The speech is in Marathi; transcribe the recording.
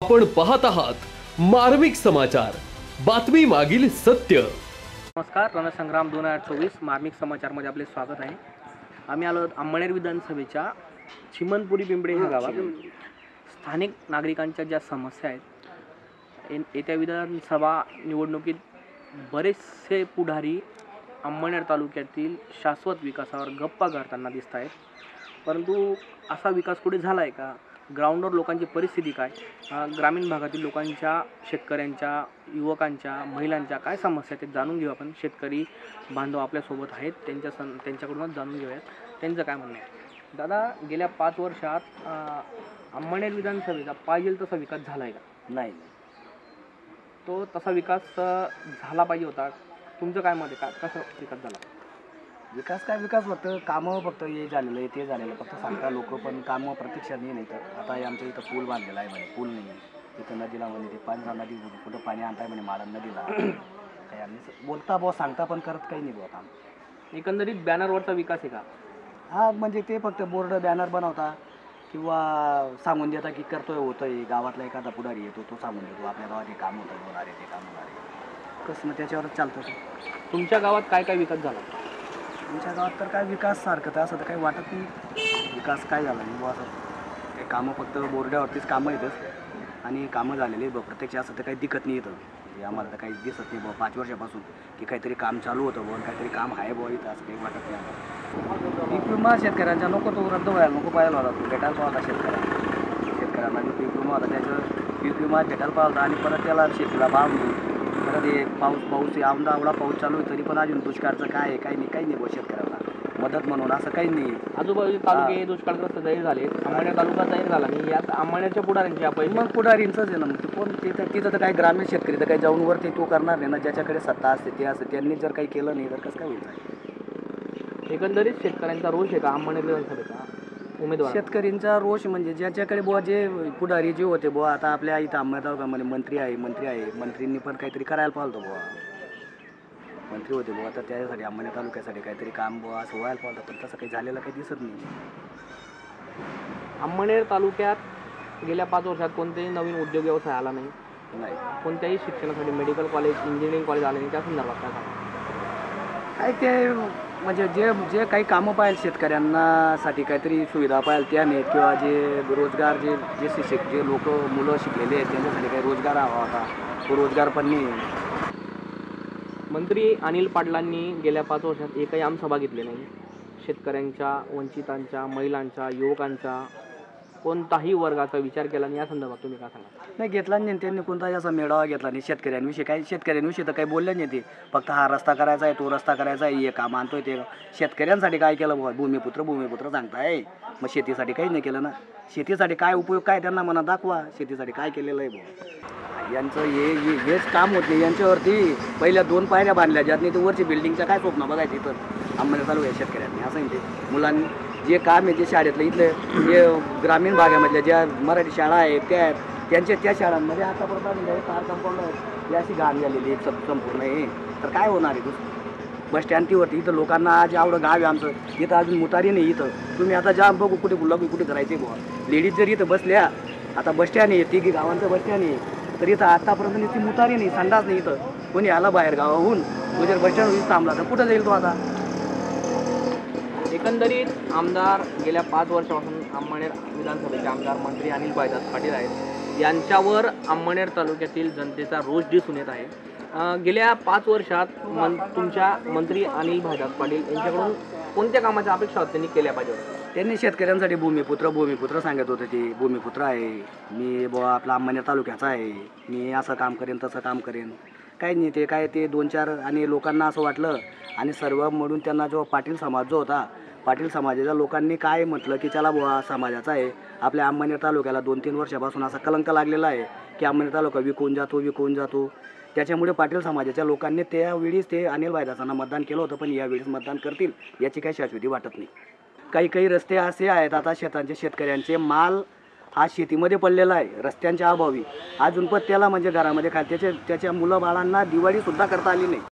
आपण पाहत आहात मार्मिक समाचार, बातमी मागील सत्य। नमस्कार, रणसंग्राम 2024 मार्मिक समाचारमध्ये आपले स्वागत आहे। आम्ही आलो अंमळनेर विधानसभेच्या चिमनपुरी पिंपळे ह्या गावात स्थानिक नागरिकांच्या ज्या समस्या आहेत, येत्या विधानसभा निवडणुकीत बरेचसे पुढारी अंमळनेर तालुक्यातील शाश्वत विकासावर गप्पा करताना दिसत आहेत, परंतु असा विकास कुठे झाला आहे का? ग्राउंडवर लोकांची परिस्थिती काय? ग्रामीण भागातील लोकांच्या, शेतकऱ्यांच्या, युवकांच्या, महिलांच्या काय समस्या ते जाणून घेऊ आपण। शेतकरी बांधव आपल्यासोबत आहेत, त्यांच्याकडूनच जाणून घेऊयात त्यांचं काय म्हणणं आहे। दादा, गेल्या 5 वर्षात अंमळनेर विधानसभेचा पाहिजे तसा विकास झाला आहे का? नाही, तो तसा विकास झाला पाहिजे होता, तुमचं काय मत आहे? का कसा विकास झाला? विकास काय विकास फक्त कामं फक्त हे झालेलं आहे, ते झालेलं फक्त सांगता लोक, पण कामं प्रत्यक्षात नाही. तर आता आमच्या इथं पूल बांधलेला आहे म्हणे, पूल नाही इथं नदीला म्हणे, ते पाणी नदी कुठं पाणी आणताय म्हणे माळा नदीला काय आम्ही बोलता बुवा, सांगता पण करत काही नाही बुवा काम। एकंदरीत बॅनरवरचा विकास आहे का? हा, म्हणजे ते फक्त बोर्ड बॅनर बनवता किंवा सांगून देता की करतोय, होतोय। गावातला एखादा पुढारी येतो, तो सांगून देतो आपल्या गावात हे काम होतं, होणार आहे, ते काम होणार आहे, कसं मग त्याच्यावरच चालतं ते। तुमच्या गावात काय काय विकास झाला? आमच्या गावात तर काय विकास सारखं तर असं तर काही वाटत नाही। विकास काय झाला नाही बुवा, असं काही कामं फक्त बोर्डावरतीच कामं येतच आणि कामं झालेली प्रत्यक्ष असं तर काही दिखत नाही येतं। म्हणजे आम्हाला तर काही दिसत नाही बुवा 5 वर्षापासून की काहीतरी काम चालू होतं बुवा, काहीतरी काम आहे बुवा इथं, असं काही वाटत नाही आम्हाला। पीक विमा शेतकऱ्यांचा नको, तो रद्द व्हायला नको, पाहिला होता तो भेटायला पाहिला शेतकऱ्यांना जो पीक विमा होता त्याचं पीक विमा भेटायला पाहिला आणि परत त्याला शेतीला भाव नाही। परत हे पाऊस आवडा पाऊस चालू आहे तरी पण अजून दुष्काळचं काय आहे, काही नाही बुवा शेतकऱ्याला मदत म्हणून असं काही नाही। आजूबाजूचे तालुके दुष्काळग्रस्त जाहीर झाले, अंमळनेर तालुका जाहीर झाला नाही, यात अंमळनेरच्या पुढाऱ्यांची आपण मग पुढारींचंच आहे ना, मग ते कोण तिथं तर काही ग्रामीण शेतकरी तर काही जाऊन वरती तो करणार नाही ना, ज्याच्याकडे सत्ता असते ते असते, त्यांनी जर काही केलं नाही तर कसं काय होईल? एकंदरीत शेतकऱ्यांचा रोष आहे का अंमळनेर विधानसभेचा उमेदवार? शेतकऱ्यांचा रोष म्हणजे ज्याच्याकडे बुवा जे पुढारी जे होते बुवा, आता आपल्या इथं अंमळनेर तालुक्यामध्ये मंत्री आहे, मंत्रींनी पण काहीतरी करायला पाहिलं बुवा, मंत्री होते बुवा, तर त्याच्यासाठी अंमळनेर तालुक्यासाठी काहीतरी काम बुवा असं व्हायला पाहिलं, पण तसं काही झालेलं काही दिसत नाही। अंमळनेर तालुक्यात गेल्या 5 वर्षात कोणतेही नवीन उद्योग व्यवसाय आला नाही, कोणत्याही शिक्षणासाठी मेडिकल कॉलेज, इंजिनिअरिंग कॉलेज आले नाही, त्या संदर्भात काय सांगा? काय ते म्हणजे जे काही कामं पाहिजे शेतकऱ्यांना साठी काहीतरी सुविधा पाहिजे त्या नाहीत, किंवा जे रोजगार जे लोक मुलं शिकलेले आहेत त्यांच्यासाठी काही रोजगार हवा होता, तो रोजगार पण नाही। मंत्री अनिल पाटलांनी गेल्या 5 वर्षात एकही आमसभा घेतली नाही, शेतकऱ्यांच्या, वंचितांच्या, महिलांच्या, युवकांचा, कोणताही वर्गाचा विचार केला नाही, या संदर्भात तुम्ही काय सांगा? नाही घेतला नाही त्यांनी, कोणताही असा मेळावा घेतला नाही शेतकऱ्यांविषयी तर काही बोलले नाही ते, फक्त हा रस्ता करायचा आहे, तो रस्ता करायचा आहे, हे काम आणतोय ते। शेतकऱ्यांसाठी काय केलं बुवा? भूमिपुत्र सांगताय, मग शेतीसाठी काही नाही केलं ना। शेतीसाठी काय उपयोग काय त्यांना म्हणा दाखवा, शेतीसाठी काय केलेलं आहे बुवा। यांचं हेच काम होत नाही यांच्यावरती। पहिल्या 2 पायऱ्या बांधल्या ज्यात नाही, ते वरची बिल्डिंगच्या काय स्वप्न बघायचं इथं अंमळनेर तालुक्यात शेतकऱ्यांनी, असं नाही ते मुलांनी जे काम आहे, जे शाळेतलं इथलं जे ग्रामीण भागामधल्या ज्या मराठी शाळा आहेत त्या शाळांमध्ये आतापर्यंत कार कंपाऊंड आहे, अशी घाण झालेली आहे संपूर्ण आहे, तर काय होणार आहे? बस स्टँडवरती इथं लोकांना आज एवढं गाव आहे आमचं, इथं अजून मुतारी नाही इथं, तुम्ही आता जा बघू कुठे करायचे बुवा। लेडीज जर इथं बसल्या, आता बस स्टँड आहे, तिघी गावांचं बस स्टँड आहे, तर इथं आतापर्यंत ती मुतारी नाही, संडास नाही इथं, कोणी आला बाहेर गावाहून, तो जर बस स्टँडवर थांबला तर कुठं जाईल तो आता? एकंदरीत आमदार गेल्या 5 वर्षापासून अंमळनेर विधानसभेचे आमदार मंत्री अनिल भाईदास पाटील आहेत, यांच्यावर अंमळनेर तालुक्यातील जनतेचा रोष दिसून येत आहे। गेल्या 5 वर्षात तुमच्या मंत्री अनिल भाईदास पाटील यांच्याकडून कोणत्या कामाच्या अपेक्षा त्यांनी केल्या पाहिजे? त्यांनी शेतकऱ्यांसाठी भूमिपुत्र सांगत होते, ते भूमिपुत्र आहे, मी बुवा आपला अंमळनेर तालुक्याचा आहे, मी असं काम करेन तसं काम करेन, काही नाही ते काय ते 2-4 आणि लोकांना असं वाटलं, आणि सर्व म्हणून त्यांना जो पाटील समाज जो होता, पाटील समाजाच्या लोकांनी काय म्हटलं की चला बुवा समाजाचा आहे, आपल्या अंमळनेर तालुक्याला 2-3 वर्षापासून असा कलंक लागलेला आहे की अंमळनेर तालुका विकून जातो। त्याच्यामुळे पाटील समाजाच्या लोकांनी त्यावेळीच ते अनिल भाईदासांना मतदान केलं होतं, पण यावेळेस मतदान करतील याची काही शाश्वती वाटत नाही। काही रस्ते असे आहेत आता शेतकऱ्यांचे माल हा शेतीमध्ये पडलेला आहे, रस्त्यांच्या अभावी अजून पण त्याला म्हणजे घरामध्ये त्याच्या मुलं बाळांना दिवाळीसुद्धा करता आली नाही।